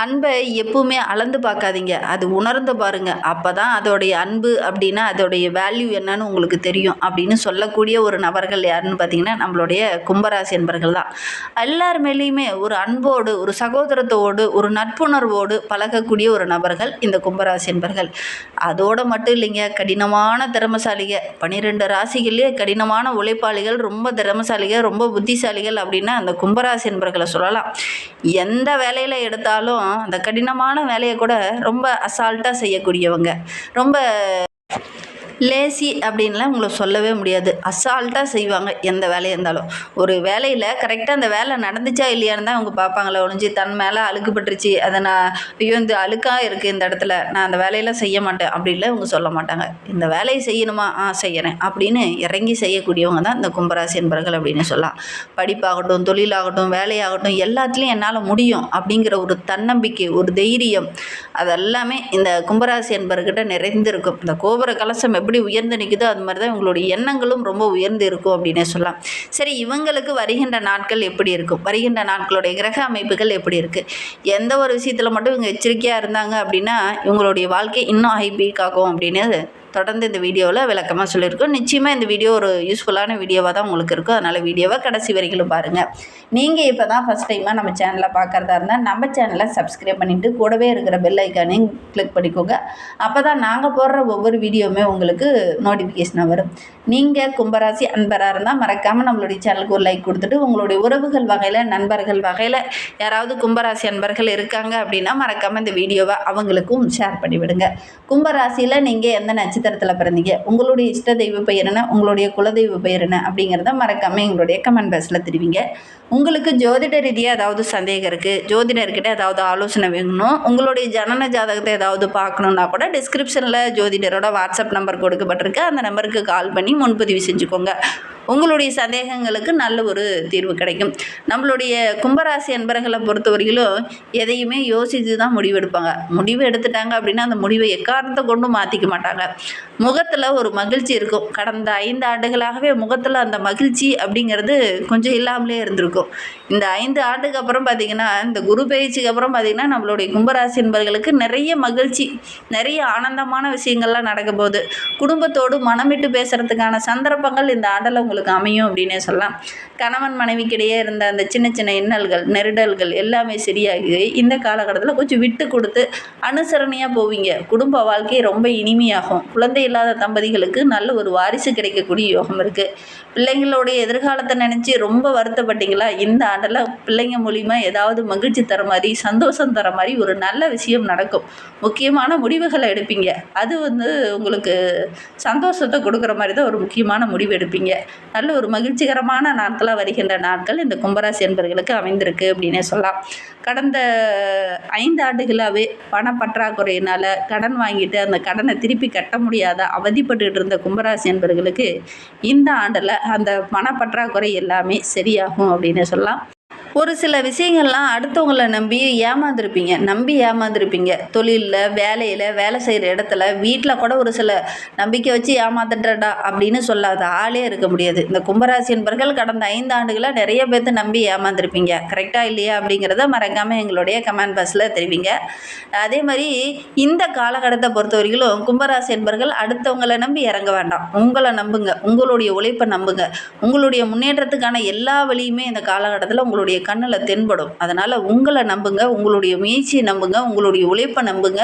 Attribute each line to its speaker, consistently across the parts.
Speaker 1: அன்பை எப்பவுமே அளந்து பார்க்காதீங்க. அது உணர்ந்து பாருங்க. அப்பதான் அதோடைய அன்பு அப்படின்னா அதோடைய வேல்யூ என்னன்னு உங்களுக்கு தெரியும் அப்படின்னு சொல்லக்கூடிய ஒரு நபர்கள் யாருன்னு பார்த்தீங்கன்னா நம்மளுடைய கும்பராசி என்பர்கள் தான். எல்லார் மேலேயுமே ஒரு அன்போடு, ஒரு சகோதரத்தோடு, ஒரு நட்புணர்வோடு பழகக்கூடிய ஒரு நபர்கள் இந்த கும்பராசி என்பர்கள். அதோட மட்டும் இல்லைங்க, கடினமான திறமசாலிக. 12 ராசிகள்லேயே கடினமான உழைப்பாளிகள், ரொம்ப திறமசாலிகள், ரொம்ப புத்திசாலிகள் அப்படின்னா அந்த கும்பராசி என்பர்களை சொல்லலாம். எந்த வேலையில் எடுத்தாலும் அந்த கடினமான வேலையை கூட ரொம்ப அசால்ட்டாக செய்யக்கூடியவங்க. ரொம்ப லேசி அப்படின்லாம் உங்களை சொல்லவே முடியாது. அசால்ட்டாக செய்வாங்க எந்த வேலையாக இருந்தாலும். ஒரு வேலையில் கரெக்டாக அந்த வேலை நடந்துச்சா இல்லையான்னு தான் அவங்க பார்ப்பாங்களே ஒழிஞ்சு தன் மேலே அழுக்கு பட்டுருச்சு, அதை நான் ஐயோ இந்த அழுக்காக இருக்குது இந்த இடத்துல நான் அந்த வேலையெல்லாம் செய்ய மாட்டேன் அப்படின்லாம் இவங்க சொல்ல மாட்டாங்க. இந்த வேலையை செய்யணுமா, செய்கிறேன் அப்படின்னு இறங்கி செய்யக்கூடியவங்க தான் இந்த கும்பராசி என்பர்கள் அப்படின்னு சொல்லலாம். படிப்பாகட்டும், தொழிலாகட்டும், வேலையாகட்டும், எல்லாத்துலேயும் என்னால் முடியும் அப்படிங்கிற ஒரு தன்னம்பிக்கை, ஒரு தைரியம், அதெல்லாமே இந்த கும்பராசி என்பர்கிட்ட நிறைந்திருக்கும். இந்த கோபுர கலசம் எப்படி உயர்ந்து நிற்குதோ அது மாதிரி தான் இவங்களுடைய எண்ணங்களும் ரொம்ப உயர்ந்து இருக்கும் அப்படின்னே சொல்லலாம். சரி, இவங்களுக்கு வருகின்ற நாட்கள் எப்படி இருக்கும், வருகின்ற நாட்களுடைய கிரக அமைப்புகள் எப்படி இருக்குது, எந்த ஒரு விஷயத்தில் மட்டும் இவங்க எச்சரிக்கையாக இருந்தாங்க அப்படின்னா இவங்களுடைய வாழ்க்கை இன்னும் ஹைபீக் ஆகும் அப்படின்னு தொடர்ந்து இந்த வீடியோவில் விளக்கமாக சொல்லியிருக்கோம். நிச்சயமாக இந்த வீடியோ ஒரு யூஸ்ஃபுல்லான வீடியோவாக தான் உங்களுக்கு இருக்கும். அதனால் வீடியோவை கடைசி வரைக்கும் பாருங்கள். நீங்கள் இப்போ தான் ஃபஸ்ட் டைமாக நம்ம சேனலை பார்க்குறதா இருந்தால் நம்ம சேனலை சப்ஸ்கிரைப் பண்ணிவிட்டு கூடவே இருக்கிற பெல் ஐக்கானையும் கிளிக் பண்ணிக்கோங்க. அப்போ தான் நாங்கள் போடுற ஒவ்வொரு வீடியோவுமே உங்களுக்கு நோட்டிஃபிகேஷனாக வரும். நீங்கள் கும்பராசி அன்பராக இருந்தால் மறக்காமல் நம்மளுடைய சேனலுக்கு ஒரு லைக் கொடுத்துட்டு உங்களுடைய உறவுகள் வகையில், நண்பர்கள் வகையில் யாராவது கும்பராசி அன்பர்கள் இருக்காங்க அப்படின்னா மறக்காமல் இந்த வீடியோவை அவங்களுக்கும் ஷேர் பண்ணிவிடுங்க. கும்பராசியில் நீங்கள் எந்த நட்சத்திரத்தில் பிறந்தீங்க, உங்களுடைய இஷ்ட தெய்வ பெயர் என்ன, உங்களுடைய குலதெய்வ பெயர் என்ன அப்படிங்கிறத மறக்காமல் எங்களுடைய கமெண்ட் பாக்ஸில் தெரிவிங்க. உங்களுக்கு ஜோதிட ரீதியாக ஏதாவது சந்தேகம் இருக்குது, ஜோதிடர்கிட்ட ஏதாவது ஆலோசனை வேணும், உங்களுடைய ஜனன ஜாதகத்தை ஏதாவது பார்க்கணுன்னா கூட டிஸ்கிரிப்ஷனில் ஜோதிடரோட வாட்ஸ்அப் நம்பர் கொடுக்கப்பட்டிருக்கு. அந்த நம்பருக்கு கால் பண்ணி முன்பதிவு செஞ்சுக்கோங்க. உங்களுடைய சந்தேகங்களுக்கு நல்ல ஒரு தீர்வு கிடைக்கும். நம்மளுடைய கும்பராசி அன்பர்களை பொறுத்தவரையிலும் எதையுமே யோசித்து தான் முடிவெடுப்பாங்க. முடிவு எடுத்துட்டாங்க அப்படின்னா அந்த முடிவை எக்காரணத்தை கொண்டும் மாற்றிக்க மாட்டாங்க. முகத்தில் ஒரு மகிழ்ச்சி இருக்கும். கடந்த 5 ஆண்டுகளாகவே முகத்தில் அந்த மகிழ்ச்சி அப்படிங்கிறது கொஞ்சம் இல்லாமலே இருந்திருக்கும். இந்த 5 ஆண்டுக்கு அப்புறம் பார்த்திங்கன்னா, இந்த குரு பயிற்சிக்கு அப்புறம் பார்த்திங்கன்னா நம்மளுடைய கும்பராசி அன்பர்களுக்கு நிறைய மகிழ்ச்சி, நிறைய ஆனந்தமான விஷயங்கள்லாம் நடக்க போகுது. குடும்பத்தோடு மனமிட்டு பேசுகிறதுக்கான சந்தர்ப்பங்கள் இந்த ஆண்டில் உங்களுக்கு அமையும் அப்படின்னே சொல்லலாம். கணவன் மனைவிக்கிடையே இருந்த அந்த சின்ன சின்ன இன்னல்கள், நெருடல்கள் எல்லாமே சரியாகி இந்த காலகட்டத்தில் கொஞ்சம் விட்டு கொடுத்து அனுசரணையாக போவீங்க. குடும்ப வாழ்க்கை ரொம்ப இனிமையாகும். குழந்தை இல்லாத தம்பதிகளுக்கு நல்ல ஒரு வாரிசு கிடைக்கக்கூடிய யோகம் இருக்குது. பிள்ளைங்களுடைய எதிர்காலத்தை நினச்சி ரொம்ப வருத்தப்பட்டீங்களா, இந்த ஆண்டில் பிள்ளைங்க மூலிமா ஏதாவது மகிழ்ச்சி தர மாதிரி, சந்தோஷம் தர மாதிரி ஒரு நல்ல விஷயம் நடக்கும். முக்கியமான முடிவுகளை எடுப்பீங்க. அது உங்களுக்கு சந்தோஷத்தை கொடுக்குற மாதிரி தான் ஒரு முக்கியமான முடிவு எடுப்பீங்க. நல்ல ஒரு மகிழ்ச்சிகரமான நாட்களாக வருகின்ற நாட்கள் இந்த கும்பராசி என்பர்களுக்கு அமைந்திருக்கு அப்படின்னே சொல்லலாம். கடந்த 5 ஆண்டுகளாகவே பணப்பற்றாக்குறையினால் கடன் வாங்கிட்டு அந்த கடனை திருப்பி கட்ட முடியாத அவதிப்பட்டுக்கிட்டு இருந்த கும்பராசி என்பர்களுக்கு இந்த ஆண்டில் அந்த பணப்பற்றாக்குறை எல்லாமே சரியாகும் அப்படின்னு சொல்லலாம். ஒரு சில விஷயங்கள்லாம் அடுத்தவங்களை நம்பி ஏமாந்துருப்பீங்க. தொழிலில், வேலையில், வேலை செய்கிற இடத்துல, வீட்டில் கூட ஒரு சில நம்பிக்கை வச்சு ஏமாந்துட்டடா அப்படின்னு சொல்லாத ஆளே இருக்க முடியாது. இந்த கும்பராசி என்பர்கள் கடந்த 5 ஆண்டுகளாக நிறைய பேர்த்து நம்பி ஏமாந்துருப்பீங்க. கரெக்டாக இல்லையா அப்படிங்கிறத மறக்காமல் எங்களுடைய கமெண்ட் பாக்ஸில் தெரிவிங்க. அதே மாதிரி இந்த காலகட்டத்தை பொறுத்தவரைக்கும் கும்பராசி என்பர்கள் அடுத்தவங்களை நம்பி இறங்க வேண்டாம். உங்களை நம்புங்க, உங்களுடைய உழைப்பை நம்புங்க. உங்களுடைய முன்னேற்றத்துக்கான எல்லா வழியுமே இந்த காலகட்டத்தில் உங்களுடைய கண்ணில் தென்படும். அதனால் உங்களை நம்புங்க, உங்களுடைய முயற்சியை நம்புங்க, உங்களுடைய உழைப்பை நம்புங்க.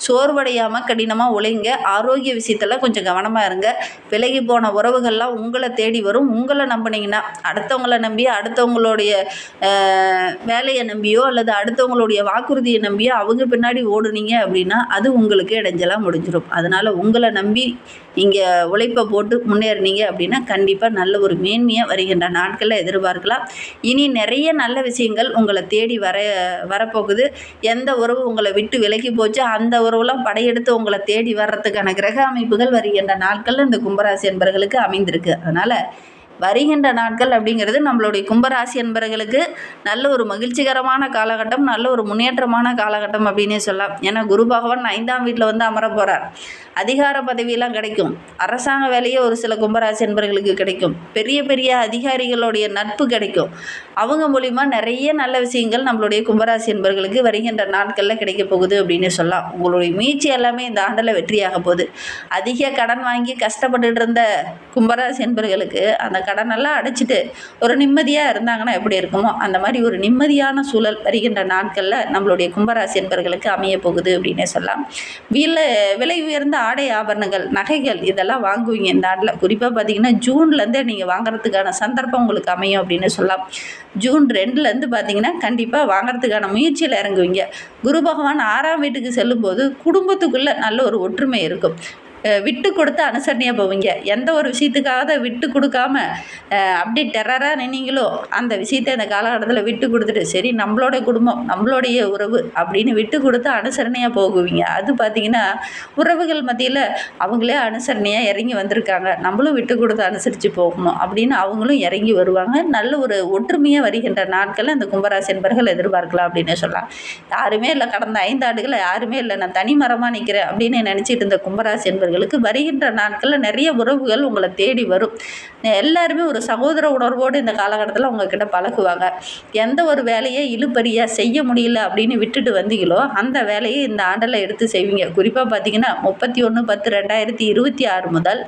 Speaker 1: சோர்வடையாமல் கடினமாக உழைங்க. ஆரோக்கிய விஷயத்தில் கொஞ்சம் கவனமாக இருங்க. விலகி போன உறவுகள்லாம் உங்களை தேடி வரும். உங்களை நம்பினீங்கன்னா, அடுத்தவங்களை நம்பி, அடுத்தவங்களுடைய வேலையை நம்பியோ அல்லது அடுத்தவங்களுடைய வாக்குறுதியை நம்பியோ அவங்க பின்னாடி ஓடுனீங்க அப்படின்னா அது உங்களுக்கு இடைஞ்சலாக முடிஞ்சிடும். அதனால் உங்களை நம்பி நீங்கள் உழைப்பை போட்டு முன்னேறினீங்க அப்படின்னா கண்டிப்பாக நல்ல ஒரு மேன்மையாக வருகின்ற நாட்களில் எதிர்பார்க்கலாம். இனி நிறைய நல்ல விஷயங்கள் உங்களை தேடி வரப்போகுது. எந்த உறவு உங்களை விட்டு விலகி போச்சு அந்த உறவுலாம் படையெடுத்து உங்களை தேடி வர்றதுக்கான கிரக அமைப்புகள் வருகின்ற நாட்களில் இந்த கும்பராசி என்பர்களுக்கு அமைந்திருக்கு. அதனால் வருகின்ற நாட்கள் அப்படிங்கிறது நம்மளுடைய கும்பராசி என்பவர்களுக்கு நல்ல ஒரு மகிழ்ச்சிகரமான காலகட்டம், நல்ல ஒரு முன்னேற்றமான காலகட்டம் அப்படின்னே சொல்லலாம். ஏன்னா குரு பகவான் 5ஆம் வீட்டில் வந்து அமர போகிறார். அதிகார பதவியெல்லாம் கிடைக்கும். அரசாங்க வேலையே ஒரு சில கும்பராசி என்பவர்களுக்கு கிடைக்கும். பெரிய பெரிய அதிகாரிகளுடைய நட்பு கிடைக்கும். அவங்க மூலிமா நிறைய நல்ல விஷயங்கள் நம்மளுடைய கும்பராசி என்பவர்களுக்கு வருகின்ற நாட்களில் கிடைக்க போகுது அப்படின்னு சொல்லலாம். உங்களுடைய முயற்சி எல்லாமே இந்த ஆண்டில் வெற்றியாக போகுது. அதிக கடன் வாங்கி கஷ்டப்பட்டுட்டு இருந்த கும்பராசி என்பவர்களுக்கு அந்த கடனெல்லாம் அடைச்சிட்டு ஒரு நிம்மதியாக இருந்தாங்கன்னா எப்படி இருக்குமோ அந்த மாதிரி ஒரு நிம்மதியான சூழல் வருகின்ற நாட்களில் நம்மளுடைய கும்பராசி என்பவர்களுக்கு அமைய போகுது அப்படின்னே சொல்லலாம். விலை உயர்ந்த ஆடை ஆபரணங்கள், நகைகள் இதெல்லாம் வாங்குவீங்க இந்த ஆண்டில். குறிப்பாக பார்த்தீங்கன்னா ஜூன்லேருந்தே நீங்கள் வாங்குறதுக்கான சந்தர்ப்பம் உங்களுக்கு அமையும் அப்படின்னு சொல்லலாம். ஜூன் 2லேருந்து பார்த்தீங்கன்னா கண்டிப்பாக வாங்குறதுக்கான முயற்சியில் இறங்குவீங்க. குரு பகவான் 6ஆம் வீட்டுக்கு செல்லும்போது குடும்பத்துக்குள்ளே நல்ல ஒரு ஒற்றுமை இருக்கும். விட்டு கொடுத்து அனுசரணையாக போவீங்க. எந்த ஒரு விஷயத்துக்காக விட்டு கொடுக்காம அப்படி டெரராக நின்னீங்களோ அந்த விஷயத்தை இந்த காலகட்டத்தில் விட்டு கொடுத்துட்டு சரி நம்மளோட குடும்பம் நம்மளுடைய உறவு அப்படின்னு விட்டு கொடுத்து அனுசரணையாக போகுவீங்க. அது பார்த்திங்கன்னா உறவுகள் மத்தியில் அவங்களே அனுசரணையாக இறங்கி வந்திருக்காங்க, நம்மளும் விட்டு கொடுத்து அனுசரித்து போகணும் அப்படின்னு அவங்களும் இறங்கி வருவாங்க. நல்ல ஒரு ஒற்றுமையாக வருகின்ற நாட்களில் அந்த கும்பராசி என்பவர்கள் எதிர்பார்க்கலாம் அப்படின்னு சொல்லலாம். யாருமே இல்லை, கடந்த 5 ஆண்டுகள் யாருமே இல்லை, நான் தனிமரமாக நிற்கிறேன் அப்படின்னு நினச்சிட்டு இருந்த கும்பராசி என்பவர்களுக்கு வருகின்ற நாட்களில் நிறைய உறவுகள் உங்களை தேடி வரும். எல்லாருமே ஒரு சகோதர உணர்வோடு இந்த காலகட்டத்தில் உங்ககிட்ட பழகுவாங்க. எந்த ஒரு வேலையை இழுபறியாக செய்ய முடியல அப்படின்னு விட்டுட்டு வந்தீங்களோ அந்த வேலையை இந்த ஆண்டில் எடுத்து செய்வீங்க. குறிப்பாக பார்த்தீங்கன்னா 31/10/2026 முதல்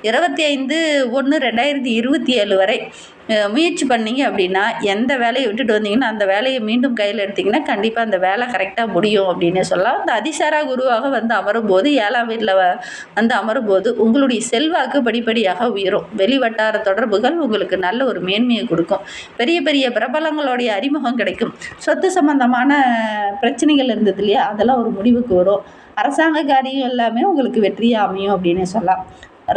Speaker 1: 25/1/2027 வரை முயற்சி பண்ணிங்க அப்படின்னா எந்த வேலையை விட்டுட்டு வந்தீங்கன்னா அந்த வேலையை மீண்டும் கையில் எடுத்திங்கன்னா கண்டிப்பாக அந்த வேலை கரெக்டாக முடியும் அப்படின்னு சொல்லலாம். அந்த அதிசாரா குருவாக வந்து அமரும்போது 7ஆம் வீட்டில் வந்து அமரும்போது உங்களுடைய செல்வாக்கு படிப்படியாக உயரும். வெளிவட்டார தொடர்புகள் உங்களுக்கு நல்ல ஒரு மேன்மையை கொடுக்கும். பெரிய பெரிய பிரபலங்களுடைய அறிமுகம் கிடைக்கும். சொத்து சம்பந்தமான பிரச்சனைகள் இருந்தது இல்லையா, அதெல்லாம் ஒரு முடிவுக்கு வரும். அரசாங்க காரியம் எல்லாமே உங்களுக்கு வெற்றியாக அமையும் அப்படின்னு சொல்லலாம்.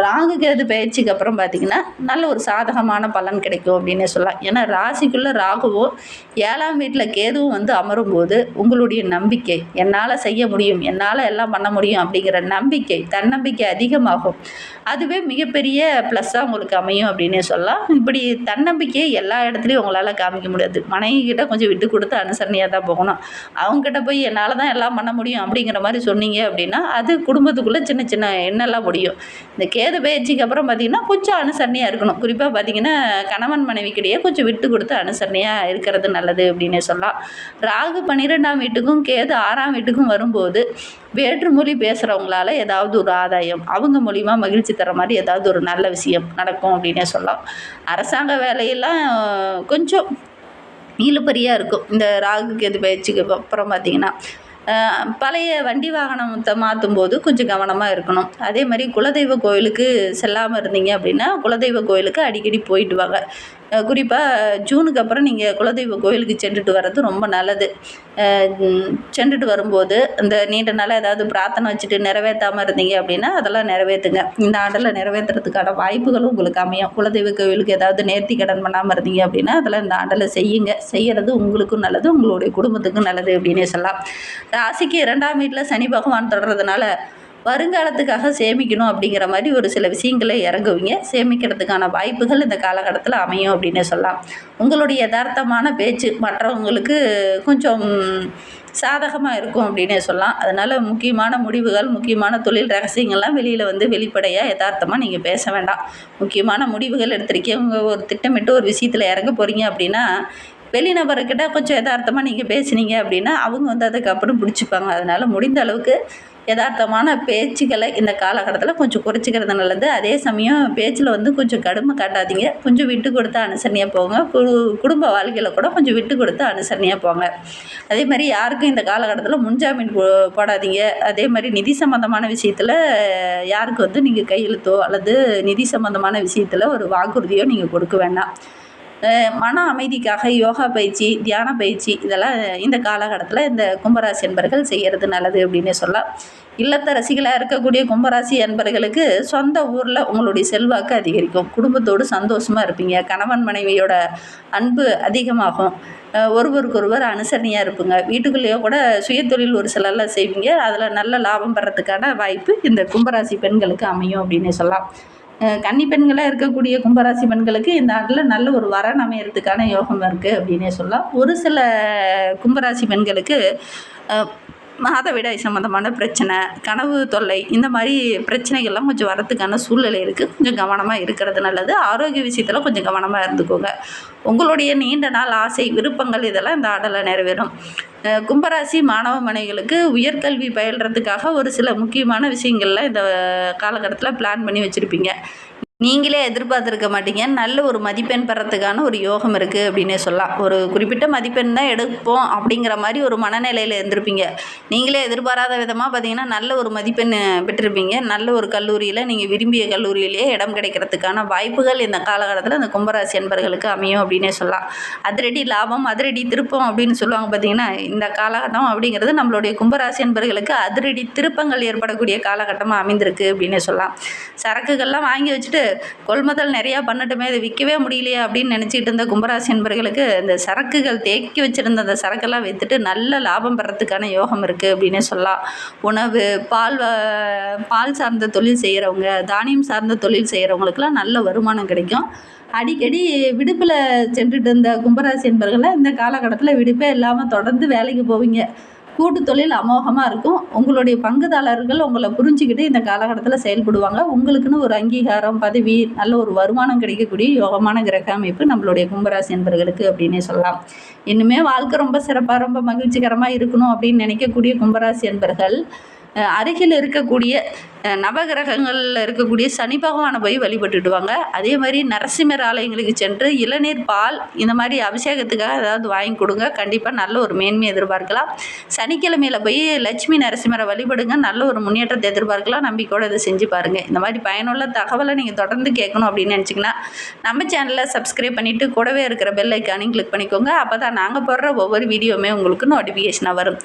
Speaker 1: ராகு கேது பயிற்சிக்கு அப்புறம் பார்த்திங்கன்னா நல்ல ஒரு சாதகமான பலன் கிடைக்கும் அப்படின்னே சொல்லலாம். ஏன்னா ராசிக்குள்ளே ராகுவும் 7ஆம் வீட்டில் கேதுவும் வந்து அமரும்போது உங்களுடைய நம்பிக்கை, என்னால் செய்ய முடியும், என்னால் எல்லாம் பண்ண முடியும் அப்படிங்கிற நம்பிக்கை, தன்னம்பிக்கை அதிகமாகும். அதுவே மிகப்பெரிய ப்ளஸ்ஸாக உங்களுக்கு அமையும் அப்படின்னே சொல்லலாம். இப்படி தன்னம்பிக்கையை எல்லா இடத்துலையும் உங்களால் காமிக்க முடியாது. மனைவிக்கிட்ட கொஞ்சம் விட்டு கொடுத்து அனுசரணையாக தான் போகணும். அவங்ககிட்ட போய் என்னால் தான் எல்லாம் பண்ண முடியும் அப்படிங்கிற மாதிரி சொன்னீங்க அப்படின்னா அது குடும்பத்துக்குள்ளே சின்ன சின்ன எண்ணெல்லாம் முடியும். இந்த கேது பயிற்சிக்கு அப்புறம் பார்த்திங்கன்னா கொஞ்சம் அனுசரணையாக இருக்கணும். குறிப்பாக பார்த்திங்கன்னா கணவன் மனைவிக்கிடையே கொஞ்சம் விட்டு கொடுத்து அனுசரணையாக இருக்கிறது நல்லது அப்படின்னே சொல்லலாம். ராகு 12ஆம் வீட்டுக்கும் கேது 6ஆம் வீட்டுக்கும் வரும்போது வேற்றுமொழி பேசுகிறவங்களால ஏதாவது ஒரு ஆதாயம், அவங்க மூலிமா மகிழ்ச்சி தர மாதிரி ஏதாவது ஒரு நல்ல விஷயம் நடக்கும் அப்படின்னே சொல்லலாம். அரசாங்க வேலையெல்லாம் கொஞ்சம் இழுபறியாக இருக்கும். இந்த ராகு கேது பயிற்சிக்கு அப்புறம் பார்த்திங்கன்னா பழைய வண்டி வாகனத்தை மாற்றும் போது கொஞ்சம் கவனமாக இருக்கணும். அதே மாதிரி குலதெய்வ கோயிலுக்கு செல்லாமல் இருந்தீங்க அப்படின்னா குலதெய்வ கோயிலுக்கு அடிக்கடி போயிட்டு வாங்க. குறிப்பாக ஜூனுக்கு அப்புறம் நீங்கள் குலதெய்வ கோயிலுக்கு சென்றுட்டு வர்றது ரொம்ப நல்லது. சென்றுட்டு வரும்போது இந்த நீண்ட நாளாக ஏதாவது பிரார்த்தனை வச்சுட்டு நிறைவேற்றாமல் இருந்தீங்க அப்படின்னா அதெல்லாம் நிறைவேற்றுங்க. இந்த ஆண்டில் நிறைவேற்றுறதுக்கான வாய்ப்புகளும் உங்களுக்கு அமையும். குலதெய்வ கோயிலுக்கு ஏதாவது நேர்த்தி கடன் பண்ணாமல் இருந்தீங்க அப்படின்னா அதெல்லாம் இந்த ஆண்டில் செய்யுங்க. செய்கிறது உங்களுக்கும் நல்லது, உங்களுடைய குடும்பத்துக்கும் நல்லது அப்படின்னே சொல்லலாம். ராசிக்கு 2ஆம் வீட்டில் சனி பகவான் தொடர்றதுனால வருங்காலத்துக்காக சேமிக்கணும் அப்படிங்கிற மாதிரி ஒரு சில விஷயங்களை இறங்குவீங்க. சேமிக்கிறதுக்கான வாய்ப்புகள் இந்த காலகட்டத்தில் அமையும் அப்படின்னு சொல்லலாம். உங்களுடைய யதார்த்தமான பேச்சு மற்றவங்களுக்கு கொஞ்சம் சாதகமாக இருக்கும் அப்படின்னே சொல்லலாம். அதனால் முக்கியமான முடிவுகள், முக்கியமான தொழில் ரகசியங்கள்லாம் வெளியில் வந்து வெளிப்படையாக யதார்த்தமாக நீங்கள் பேச வேண்டாம். முக்கியமான முடிவுகள் எடுத்திருக்கீங்க, ஒரு திட்டமிட்டு ஒரு விஷயத்தில் இறங்க போகிறீங்க அப்படின்னா வெளிநபர்கிட்ட கொஞ்சம் யதார்த்தமாக நீங்கள் பேசுனீங்க அப்படின்னா அவங்க வந்து அதுக்கப்புறம் பிடிச்சிப்பாங்க. அதனால் முடிந்த அளவுக்கு யதார்த்தமான பேச்சுக்களை இந்த காலகட்டத்தில் கொஞ்சம் குறைச்சிக்கிறது நல்லது. அதே சமயம் பேச்சில் வந்து கொஞ்சம் கடுமை காட்டாதீங்க. கொஞ்சம் விட்டு கொடுத்து அனுசரணையாக போங்க. குடும்ப வாழ்க்கையில் கூட கொஞ்சம் விட்டு கொடுத்து அனுசரணையாக போங்க. அதே மாதிரி யாருக்கும் இந்த காலகட்டத்தில் முன்ஜாமீன் போடாதீங்க. அதே மாதிரி நிதி சம்மந்தமான விஷயத்தில் யாருக்கு வந்து நீங்கள் கையெழுத்தோ அல்லது நிதி சம்மந்தமான விஷயத்தில் ஒரு வாக்குறுதியோ நீங்கள் கொடுக்க வேண்டாம். மன அமைதிக்காக யோகா பயிற்சி, தியான பயிற்சி இதெல்லாம் இந்த காலகட்டத்தில் இந்த கும்பராசி என்பர்கள் செய்கிறது நல்லது அப்படின்னு சொல்லலாம். இல்லத்தரசிகளாக இருக்கக்கூடிய கும்பராசி என்பர்களுக்கு சொந்த ஊரில் உங்களுடைய செல்வாக்கு அதிகரிக்கும். குடும்பத்தோடு சந்தோஷமாக இருப்பீங்க. கணவன் மனைவியோட அன்பு அதிகமாகும். ஒருவருக்கொருவர் அனுசரணையாக இருப்பீங்க. வீட்டுக்குள்ளேயோ கூட சுயதொழில் ஒரு சிலர்லாம் செய்வீங்க. அதில் நல்ல லாபம் பெறத்துக்கான வாய்ப்பு இந்த கும்பராசி பெண்களுக்கு அமையும் அப்படின்னு சொல்லலாம். கன்னி பெண்களாக இருக்கக்கூடிய கும்பராசி பெண்களுக்கு இந்த ஆண்டில் நல்ல ஒரு வரன் அமையறதுக்கான யோகம் இருக்குது அப்படின்னே சொல்லலாம். ஒரு சில கும்பராசி பெண்களுக்கு மாதவிடாய் சம்மந்தமான பிரச்சனை, கனவு தொல்லை, இந்த மாதிரி பிரச்சனைகள்லாம் கொஞ்சம் வரத்துக்கான சூழ்நிலை இருக்குது. கொஞ்சம் கவனமாக இருக்கிறது நல்லது. ஆரோக்கிய விஷயத்தில் கொஞ்சம் கவனமாக இருந்துக்கோங்க. உங்களுடைய நீண்ட நாள் ஆசை, விருப்பங்கள் இதெல்லாம் இந்த ஆண்டில் நிறைவேறும். கும்பராசி மாணவ மாணவிகளுக்கு உயர்கல்வி பயில்றதுக்காக ஒரு சில முக்கியமான விஷயங்கள்லாம் இந்த காலகட்டத்தில் பிளான் பண்ணி வச்சுருப்பீங்க. நீங்களே எதிர்பார்த்துருக்க மாட்டீங்க. நல்ல ஒரு மதிப்பெண் பெறத்துக்கான ஒரு யோகம் இருக்குது அப்படின்னே சொல்லலாம். ஒரு குறிப்பிட்ட மதிப்பெண் தான் எடுப்போம் அப்படிங்கிற மாதிரி ஒரு மனநிலையில் இருந்திருப்பீங்க. நீங்களே எதிர்பாராத விதமாக பார்த்தீங்கன்னா நல்ல ஒரு மதிப்பெண் பெற்றிருப்பீங்க. நல்ல ஒரு கல்லூரியில் நீங்கள் விரும்பிய கல்லூரியிலேயே இடம் கிடைக்கிறதுக்கான வாய்ப்புகள் இந்த காலகட்டத்தில் இந்த கும்பராசி அன்பர்களுக்கு அமையும் அப்படின்னே சொல்லலாம். அதிரடி லாபம், அதிரடி திருப்பம் அப்படின்னு சொல்லுவாங்க பார்த்தீங்கன்னா, இந்த காலகட்டம் அப்படிங்கிறது நம்மளுடைய கும்பராசி அன்பர்களுக்கு அதிரடி திருப்பங்கள் ஏற்படக்கூடிய காலகட்டமாக அமைந்திருக்கு அப்படின்னே சொல்லலாம். சரக்குகள்லாம் வாங்கி வச்சுட்டு கொள்முதல் நிறையா பண்ணட்டுமே, அதை விற்கவே முடியலையே அப்படின்னு நினச்சிக்கிட்டு இருந்த கும்பராசி என்பர்களுக்கு இந்த சரக்குகள் தேக்கி வச்சுருந்த அந்த சரக்கெல்லாம் விற்றுட்டு நல்ல லாபம் பெறத்துக்கான யோகம் இருக்குது அப்படின்னே சொல்லலாம். உணவு, பால் சார்ந்த தொழில் செய்கிறவங்க, தானியம் சார்ந்த தொழில் செய்கிறவங்களுக்கெல்லாம் நல்ல வருமானம் கிடைக்கும். அடிக்கடி விடுப்பில் சென்றுட்டு இருந்த கும்பராசி என்பர்கள்லாம் இந்த காலகட்டத்தில் விடுப்பே இல்லாமல் தொடர்ந்து வேலைக்கு போவீங்க. கூட்டு தொழில் அமோகமாக இருக்கும். உங்களுடைய பங்குதாரர்கள் உங்களை புரிஞ்சுக்கிட்டு இந்த காலகட்டத்தில் செயல்படுவாங்க. உங்களுக்குன்னு ஒரு அங்கீகாரம், பதவி, நல்ல ஒரு வருமானம் கிடைக்கக்கூடிய யோகமான கிரக அமைப்பு நம்மளுடைய கும்பராசி என்பர்களுக்கு அப்படின்னே சொல்லலாம். இன்னுமே வாழ்க்கை ரொம்ப சிறப்பாக, ரொம்ப மகிழ்ச்சிகரமாக இருக்கணும் அப்படின்னு நினைக்கக்கூடிய கும்பராசி என்பர்கள் அருகில் இருக்கக்கூடிய நவகிரகங்களில் இருக்கக்கூடிய சனி பகவானை போய் வழிபட்டுடுவாங்க. அதே மாதிரி நரசிம்மர் ஆலயங்களுக்கு சென்று இளநீர், பால் இந்த மாதிரி அபிஷேகத்துக்காக ஏதாவது வாங்கி கொடுங்க. கண்டிப்பாக நல்ல ஒரு மேன்மை எதிர்பார்க்கலாம். சனிக்கிழமையில் போய் லட்சுமி நரசிம்மரை வழிபடுங்க. நல்ல ஒரு முன்னேற்றத்தை எதிர்பார்க்கலாம். நம்பிக்கையோடு இதை செஞ்சு பாருங்கள். இந்த மாதிரி பயனுள்ள தகவலை நீங்கள் தொடர்ந்து கேட்கணும் அப்படின்னு நினச்சிங்கன்னா நம்ம சேனலை சப்ஸ்கிரைப் பண்ணிவிட்டு கூடவே இருக்கிற பெல் ஐக்கானையும் கிளிக் பண்ணிக்கோங்க. அப்போ தான் நாங்கள் போடுற ஒவ்வொரு வீடியோவுமே உங்களுக்கு நோட்டிஃபிகேஷனாக வரும்.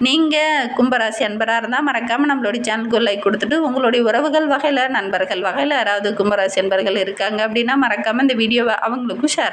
Speaker 1: நீங்கள் கும்பராசி அன்பராக இருந்தால் மறக்காமல் நம்மளுடைய சேனலுக்கு லைக் கொடுத்துட்டு உங்களுடைய உறவுகள் வகையில், நண்பர்கள் வகையில் யாராவது கும்பராசி அன்பர்கள் இருக்காங்க அப்படின்னா மறக்காமல் இந்த வீடியோவை அவங்களுக்கும் ஷேர்